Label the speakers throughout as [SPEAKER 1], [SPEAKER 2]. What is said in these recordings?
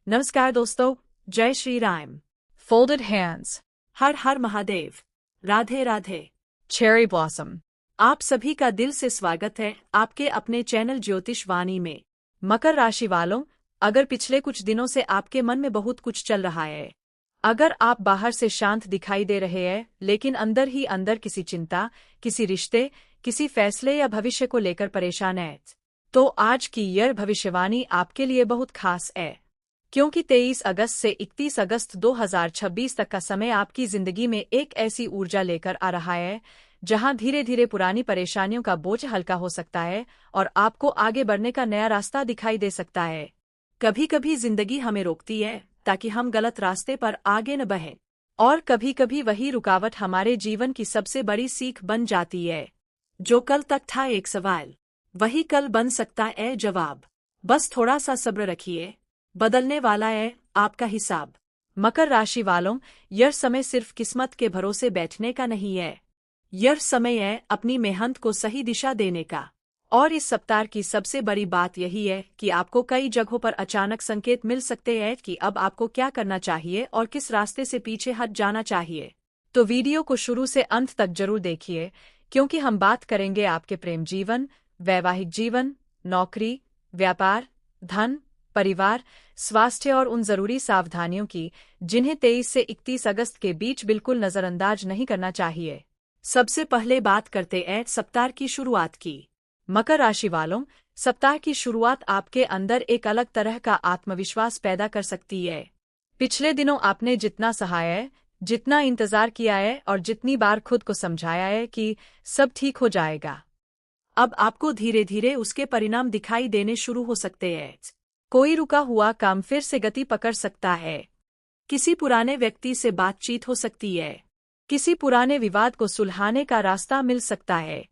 [SPEAKER 1] नमस्कार दोस्तों, जय श्री राम।
[SPEAKER 2] Folded hands.
[SPEAKER 1] हर हर महादेव। राधे राधे।
[SPEAKER 2] Cherry blossom.
[SPEAKER 1] आप सभी का दिल से स्वागत है आपके अपने चैनल ज्योतिष वाणी में। मकर राशि वालों, अगर पिछले कुछ दिनों से आपके मन में बहुत कुछ चल रहा है, अगर आप बाहर से शांत दिखाई दे रहे हैं लेकिन अंदर ही अंदर किसी चिंता, किसी रिश्ते, किसी फैसले या भविष्य को लेकर परेशान हैं, तो आज की यह भविष्यवाणी आपके लिए बहुत खास है। क्योंकि 23 अगस्त से 31 अगस्त 2026 तक का समय आपकी जिंदगी में एक ऐसी ऊर्जा लेकर आ रहा है जहां धीरे धीरे पुरानी परेशानियों का बोझ हल्का हो सकता है और आपको आगे बढ़ने का नया रास्ता दिखाई दे सकता है। कभी कभी जिंदगी हमें रोकती है ताकि हम गलत रास्ते पर आगे न बढ़ें, और कभी कभी वही रुकावट हमारे जीवन की सबसे बड़ी सीख बन जाती है। जो कल तक था एक सवाल, वही कल बन सकता है जवाब। बस थोड़ा सा सब्र रखिए, बदलने वाला है आपका हिसाब। मकर राशि वालों, यह समय सिर्फ किस्मत के भरोसे बैठने का नहीं है, यह समय है अपनी मेहनत को सही दिशा देने का। और इस सप्ताह की सबसे बड़ी बात यही है कि आपको कई जगहों पर अचानक संकेत मिल सकते हैं कि अब आपको क्या करना चाहिए और किस रास्ते से पीछे हट जाना चाहिए। तो वीडियो को शुरू से अंत तक जरूर देखिए, क्योंकि हम बात करेंगे आपके प्रेम जीवन, वैवाहिक जीवन, नौकरी, व्यापार, धन, परिवार, स्वास्थ्य और उन जरूरी सावधानियों की जिन्हें 23 से 31 अगस्त के बीच बिल्कुल नजरअंदाज नहीं करना चाहिए। सबसे पहले बात करते हैं सप्ताह की शुरुआत की। मकर राशि वालों, सप्ताह की शुरुआत आपके अंदर एक अलग तरह का आत्मविश्वास पैदा कर सकती है। पिछले दिनों आपने जितना सहा है, जितना इंतजार किया है और जितनी बार खुद को समझाया है कि सब ठीक हो जाएगा, अब आपको धीरे धीरे उसके परिणाम दिखाई देने शुरू हो सकते हैं। कोई रुका हुआ काम फिर से गति पकड़ सकता है, किसी पुराने व्यक्ति से बातचीत हो सकती है, किसी पुराने विवाद को सुलझाने का रास्ता मिल सकता है।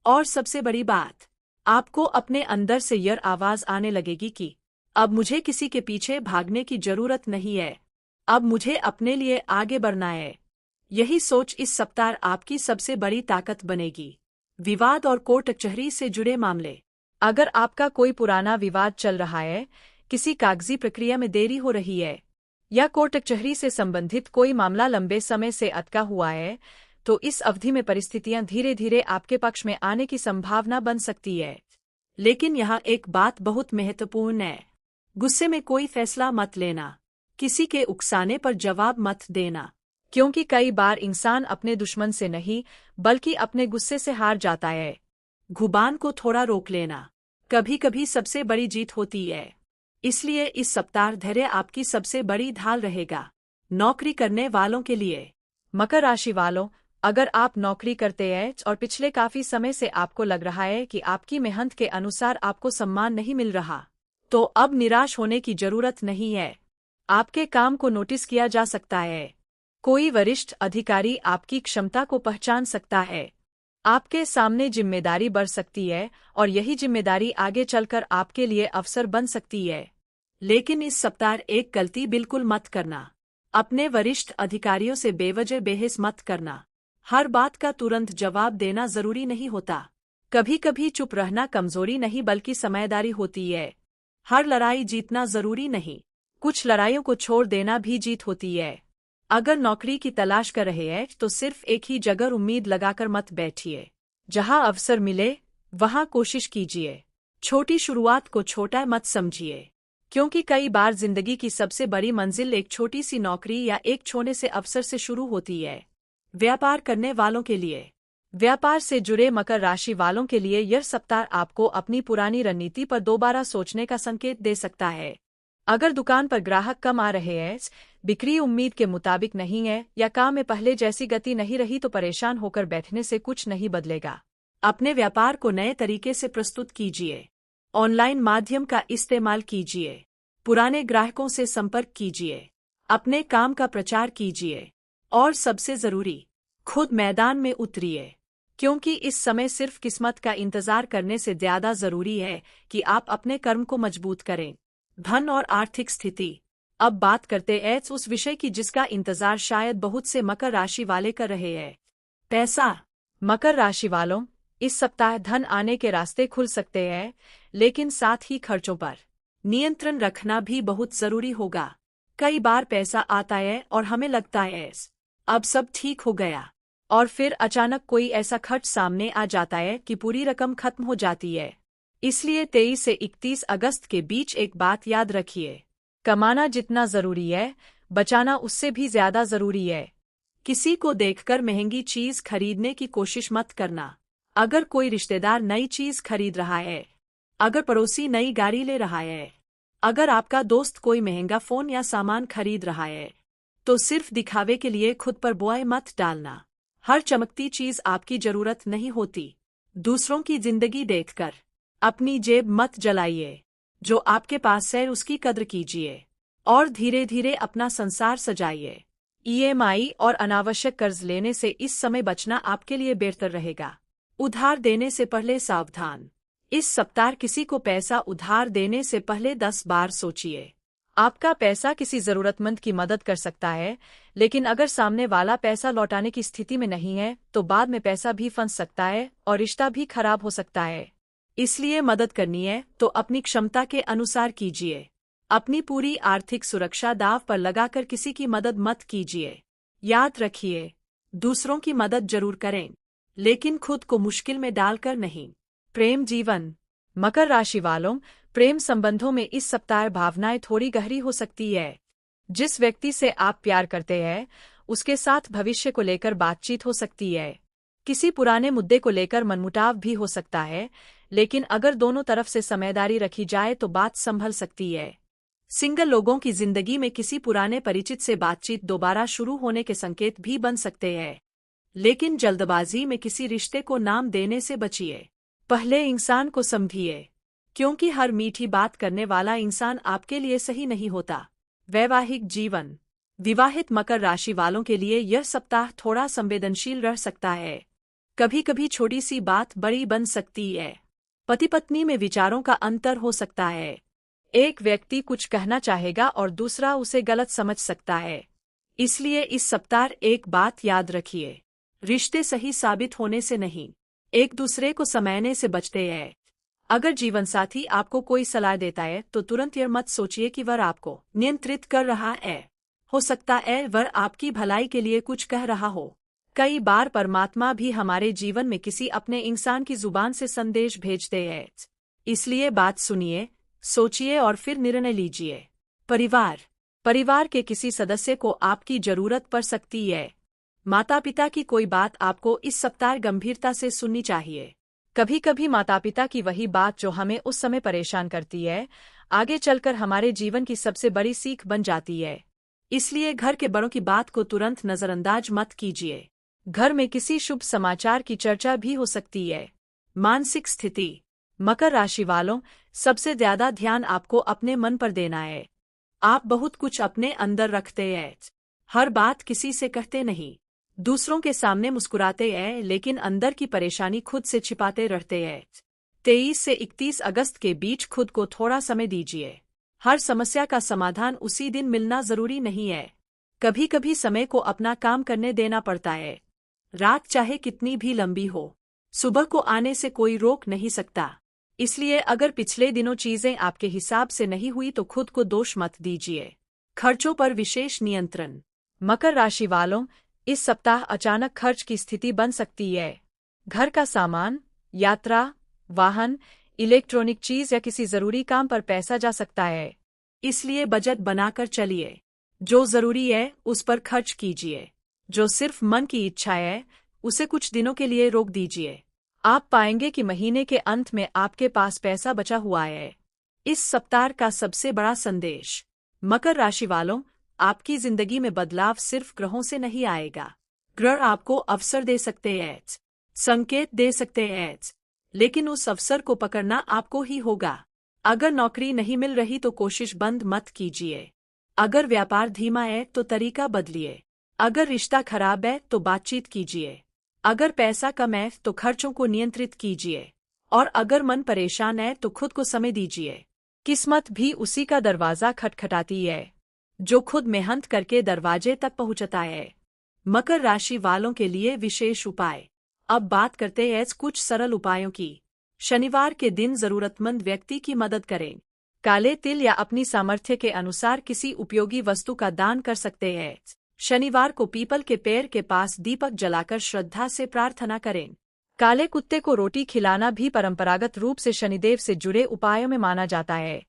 [SPEAKER 1] और सबसे बड़ी बात, आपको अपने अंदर से यह आवाज आने लगेगी कि अब मुझे किसी के पीछे भागने की जरूरत नहीं है, अब मुझे अपने लिए आगे बढ़ना है। यही सोच इस सप्ताह आपकी सबसे बड़ी ताकत बनेगी। विवाद और कोर्ट कचहरी से जुड़े मामले, अगर आपका कोई पुराना विवाद चल रहा है, किसी कागजी प्रक्रिया में देरी हो रही है या कोर्ट कचहरी से संबंधित कोई मामला लंबे समय से अटका हुआ है, तो इस अवधि में परिस्थितियां धीरे धीरे आपके पक्ष में आने की संभावना बन सकती है। लेकिन यहाँ एक बात बहुत महत्वपूर्ण है, गुस्से में कोई फैसला मत लेना, किसी के उकसाने पर जवाब मत देना, क्योंकि कई बार इंसान अपने दुश्मन से नहीं बल्कि अपने गुस्से से हार जाता है। जुबान को थोड़ा रोक लेना कभी कभी सबसे बड़ी जीत होती है, इसलिए इस सप्ताह धैर्य आपकी सबसे बड़ी ढाल रहेगा। नौकरी करने वालों के लिए, मकर राशि वालों, अगर आप नौकरी करते हैं और पिछले काफी समय से आपको लग रहा है कि आपकी मेहनत के अनुसार आपको सम्मान नहीं मिल रहा, तो अब निराश होने की जरूरत नहीं है। आपके काम को नोटिस किया जा सकता है, कोई वरिष्ठ अधिकारी आपकी क्षमता को पहचान सकता है, आपके सामने जिम्मेदारी बढ़ सकती है और यही जिम्मेदारी आगे चलकर आपके लिए अवसर बन सकती है। लेकिन इस सप्ताह एक गलती बिल्कुल मत करना, अपने वरिष्ठ अधिकारियों से बेवजह बहस मत करना। हर बात का तुरंत जवाब देना जरूरी नहीं होता, कभी कभी चुप रहना कमजोरी नहीं बल्कि समझदारी होती है। हर लड़ाई जीतना जरूरी नहीं, कुछ लड़ाइयों को छोड़ देना भी जीत होती है। अगर नौकरी की तलाश कर रहे हैं तो सिर्फ एक ही जगह उम्मीद लगाकर मत बैठिए, जहां अवसर मिले वहां कोशिश कीजिए। छोटी शुरुआत को छोटा मत समझिए, क्योंकि कई बार जिंदगी की सबसे बड़ी मंजिल एक छोटी सी नौकरी या एक छोटे से अवसर से शुरू होती है। व्यापार करने वालों के लिए, व्यापार से जुड़े मकर राशि वालों के लिए यह सप्ताह आपको अपनी पुरानी रणनीति पर दोबारा सोचने का संकेत दे सकता है। अगर दुकान पर ग्राहक कम आ रहे हैं, बिक्री उम्मीद के मुताबिक नहीं है या काम में पहले जैसी गति नहीं रही, तो परेशान होकर बैठने से कुछ नहीं बदलेगा। अपने व्यापार को नए तरीके से प्रस्तुत कीजिए, ऑनलाइन माध्यम का इस्तेमाल कीजिए, पुराने ग्राहकों से संपर्क कीजिए, अपने काम का प्रचार कीजिए और सबसे जरूरी, खुद मैदान में उतरिए, क्योंकि इस समय सिर्फ किस्मत का इंतजार करने से ज्यादा जरूरी है कि आप अपने कर्म को मजबूत करें। धन और आर्थिक स्थिति, अब बात करते हैं उस विषय की जिसका इंतजार शायद बहुत से मकर राशि वाले कर रहे हैं, पैसा। मकर राशि वालों, इस सप्ताह धन आने के रास्ते खुल सकते हैं, लेकिन साथ ही खर्चों पर नियंत्रण रखना भी बहुत जरूरी होगा। कई बार पैसा आता है और हमें लगता है अब सब ठीक हो गया, और फिर अचानक कोई ऐसा खर्च सामने आ जाता है कि पूरी रकम खत्म हो जाती है। इसलिए 23 से 31 अगस्त के बीच एक बात याद रखिए, कमाना जितना जरूरी है, बचाना उससे भी ज्यादा जरूरी है। किसी को देखकर महंगी चीज खरीदने की कोशिश मत करना। अगर कोई रिश्तेदार नई चीज खरीद रहा है, अगर पड़ोसी नई गाड़ी ले रहा है, अगर आपका दोस्त कोई महंगा फोन या सामान खरीद रहा है, तो सिर्फ दिखावे के लिए खुद पर बोझ मत डालना। हर चमकती चीज आपकी जरूरत नहीं होती। दूसरों की जिंदगी देखकर अपनी जेब मत जलाइए। जो आपके पास है उसकी कद्र कीजिए और धीरे धीरे अपना संसार सजाइए। ईएमआई और अनावश्यक कर्ज लेने से इस समय बचना आपके लिए बेहतर रहेगा। उधार देने से पहले सावधान। इस सप्ताह किसी को पैसा उधार देने से पहले 10 बार सोचिए। आपका पैसा किसी जरूरतमंद की मदद कर सकता है, लेकिन अगर सामने वाला पैसा लौटाने की स्थिति में नहीं है तो बाद में पैसा भी फंस सकता है और रिश्ता भी खराब हो सकता है। इसलिए मदद करनी है तो अपनी क्षमता के अनुसार कीजिए। अपनी पूरी आर्थिक सुरक्षा दांव पर लगाकर किसी की मदद मत कीजिए। याद रखिए, दूसरों की मदद जरूर करें, लेकिन खुद को मुश्किल में डालकर नहीं। प्रेम जीवन। मकर राशि वालों, प्रेम संबंधों में इस सप्ताह भावनाएं थोड़ी गहरी हो सकती है। जिस व्यक्ति से आप प्यार करते हैं उसके साथ भविष्य को लेकर बातचीत हो सकती है। किसी पुराने मुद्दे को लेकर मनमुटाव भी हो सकता है, लेकिन अगर दोनों तरफ से समझदारी रखी जाए तो बात संभल सकती है। सिंगल लोगों की जिंदगी में किसी पुराने परिचित से बातचीत दोबारा शुरू होने के संकेत भी बन सकते हैं, लेकिन जल्दबाजी में किसी रिश्ते को नाम देने से बचिए। पहले इंसान को समझिए, क्योंकि हर मीठी बात करने वाला इंसान आपके लिए सही नहीं होता। वैवाहिक जीवन। विवाहित मकर राशि वालों के लिए यह सप्ताह थोड़ा संवेदनशील रह सकता है। कभी कभी छोटी सी बात बड़ी बन सकती है। पति पत्नी में विचारों का अंतर हो सकता है। एक व्यक्ति कुछ कहना चाहेगा और दूसरा उसे गलत समझ सकता है। इसलिए इस सप्ताह एक बात याद रखिए, रिश्ते सही साबित होने से नहीं, एक दूसरे को समझने से बचते हैं। अगर जीवनसाथी आपको कोई सलाह देता है तो तुरंत यह मत सोचिए कि वह आपको नियंत्रित कर रहा है। हो सकता है वह आपकी भलाई के लिए कुछ कह रहा हो। कई बार परमात्मा भी हमारे जीवन में किसी अपने इंसान की जुबान से संदेश भेजते हैं। इसलिए बात सुनिए, सोचिए और फिर निर्णय लीजिए। परिवार। परिवार के किसी सदस्य को आपकी जरूरत पड़ सकती है। माता पिता की कोई बात आपको इस सप्ताह गंभीरता से सुननी चाहिए। कभी कभी माता पिता की वही बात जो हमें उस समय परेशान करती है, आगे चलकर हमारे जीवन की सबसे बड़ी सीख बन जाती है। इसलिए घर के बड़ों की बात को तुरंत नजरअंदाज मत कीजिए। घर में किसी शुभ समाचार की चर्चा भी हो सकती है। मानसिक स्थिति। मकर राशि वालों, सबसे ज्यादा ध्यान आपको अपने मन पर देना है। आप बहुत कुछ अपने अंदर रखते हैं, हर बात किसी से कहते नहीं, दूसरों के सामने मुस्कुराते हैं लेकिन अंदर की परेशानी खुद से छिपाते रहते हैं। 23 से 31 अगस्त के बीच खुद को थोड़ा समय दीजिए। हर समस्या का समाधान उसी दिन मिलना जरूरी नहीं है। कभी कभी समय को अपना काम करने देना पड़ता है। रात चाहे कितनी भी लंबी हो, सुबह को आने से कोई रोक नहीं सकता। इसलिए अगर पिछले दिनों चीजें आपके हिसाब से नहीं हुई तो खुद को दोष मत दीजिए। खर्चों पर विशेष नियंत्रण। मकर राशि वालों, इस सप्ताह अचानक खर्च की स्थिति बन सकती है। घर का सामान, यात्रा, वाहन, इलेक्ट्रॉनिक चीज या किसी जरूरी काम पर पैसा जा सकता है। इसलिए बजट बनाकर चलिए। जो जरूरी है उस पर खर्च कीजिए। जो सिर्फ मन की इच्छा है उसे कुछ दिनों के लिए रोक दीजिए। आप पाएंगे कि महीने के अंत में आपके पास पैसा बचा हुआ है। इस सप्ताह का सबसे बड़ा संदेश। मकर राशि वालों, आपकी जिंदगी में बदलाव सिर्फ ग्रहों से नहीं आएगा। ग्रह आपको अवसर दे सकते हैं, संकेत दे सकते हैं, लेकिन उस अवसर को पकड़ना आपको ही होगा। अगर नौकरी नहीं मिल रही तो कोशिश बंद मत कीजिए। अगर व्यापार धीमा है तो तरीका बदलिए। अगर रिश्ता खराब है तो बातचीत कीजिए। अगर पैसा कम है तो खर्चों को नियंत्रित कीजिए। और अगर मन परेशान है तो खुद को समय दीजिए। किस्मत भी उसी का दरवाजा खटखटाती है जो खुद मेहनत करके दरवाजे तक पहुंचता है। मकर राशि वालों के लिए विशेष उपाय। अब बात करते हैं कुछ सरल उपायों की। शनिवार के दिन जरूरतमंद व्यक्ति की मदद करें। काले तिल या अपनी सामर्थ्य के अनुसार किसी उपयोगी वस्तु का दान कर सकते हैं। शनिवार को पीपल के पेड़ के पास दीपक जलाकर श्रद्धा से प्रार्थना करें। काले कुत्ते को रोटी खिलाना भी परंपरागत रूप से शनिदेव से जुड़े उपायों में माना जाता है।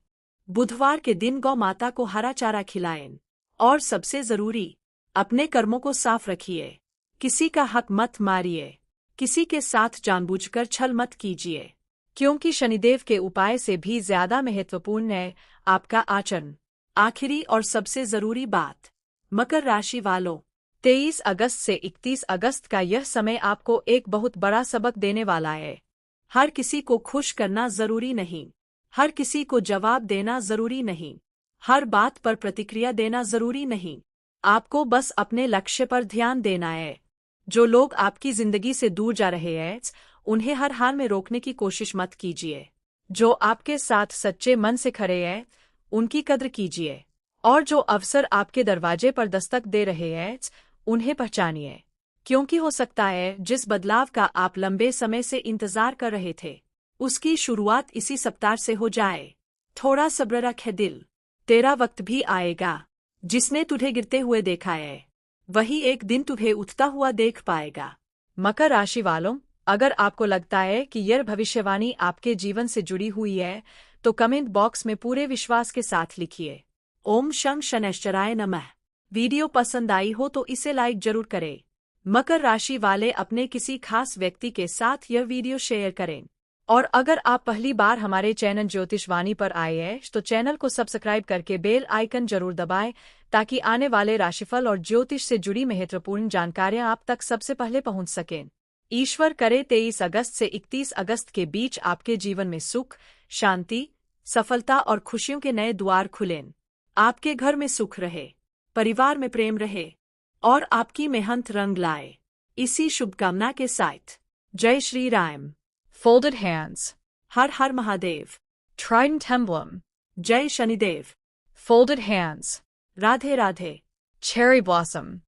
[SPEAKER 1] बुधवार के दिन गौ माता को हरा चारा खिलाएं। और सबसे जरूरी, अपने कर्मों को साफ रखिए। किसी का हक मत मारिए। किसी के साथ जानबूझकर छल मत कीजिए, क्योंकि शनिदेव के उपाय से भी ज्यादा महत्वपूर्ण है आपका आचरण। आखिरी और सबसे जरूरी बात, मकर राशि वालों, 23 अगस्त से 31 अगस्त का यह समय आपको एक बहुत बड़ा सबक देने वाला है। हर किसी को खुश करना जरूरी नहीं, हर किसी को जवाब देना जरूरी नहीं, हर बात पर प्रतिक्रिया देना जरूरी नहीं। आपको बस अपने लक्ष्य पर ध्यान देना है। जो लोग आपकी जिंदगी से दूर जा रहे हैं, उन्हें हर हाल में रोकने की कोशिश मत कीजिए। जो आपके साथ सच्चे मन से खड़े हैं, उनकी कद्र कीजिए। और जो अवसर आपके दरवाजे पर दस्तक दे रहे हैं, उन्हें पहचानिए, क्योंकि हो सकता है जिस बदलाव का आप लंबे समय से इंतजार कर रहे थे, उसकी शुरुआत इसी सप्ताह से हो जाए। थोड़ा सब्र रखे दिल, तेरा वक्त भी आएगा। जिसने तुझे गिरते हुए देखा है, वही एक दिन तुझे उठता हुआ देख पाएगा। मकर राशि वालों, अगर आपको लगता है कि यह भविष्यवाणी आपके जीवन से जुड़ी हुई है, तो कमेंट बॉक्स में पूरे विश्वास के साथ लिखिए, ओम शं शनैश्चराय नमः। वीडियो पसंद आई हो तो इसे लाइक जरूर करें। मकर राशि वाले अपने किसी खास व्यक्ति के साथ यह वीडियो शेयर करें। और अगर आप पहली बार हमारे चैनल ज्योतिषवाणी पर आए हैं तो चैनल को सब्सक्राइब करके बेल आइकन जरूर दबाएं, ताकि आने वाले राशिफल और ज्योतिष से जुड़ी महत्वपूर्ण जानकारियां आप तक सबसे पहले पहुंच सकें। ईश्वर करे 23 अगस्त से 31 अगस्त के बीच आपके जीवन में सुख, शांति, सफलता और खुशियों के नए द्वार खुलें। आपके घर में सुख रहे, परिवार में प्रेम रहे और आपकी मेहनत रंग लाए। इसी शुभकामना के साथ जय श्री राम।
[SPEAKER 2] Folded hands.
[SPEAKER 1] हर हर महादेव।
[SPEAKER 2] Trident emblem.
[SPEAKER 1] जय Shanidev.
[SPEAKER 2] Folded hands.
[SPEAKER 1] Radhe Radhe.
[SPEAKER 2] Cherry blossom.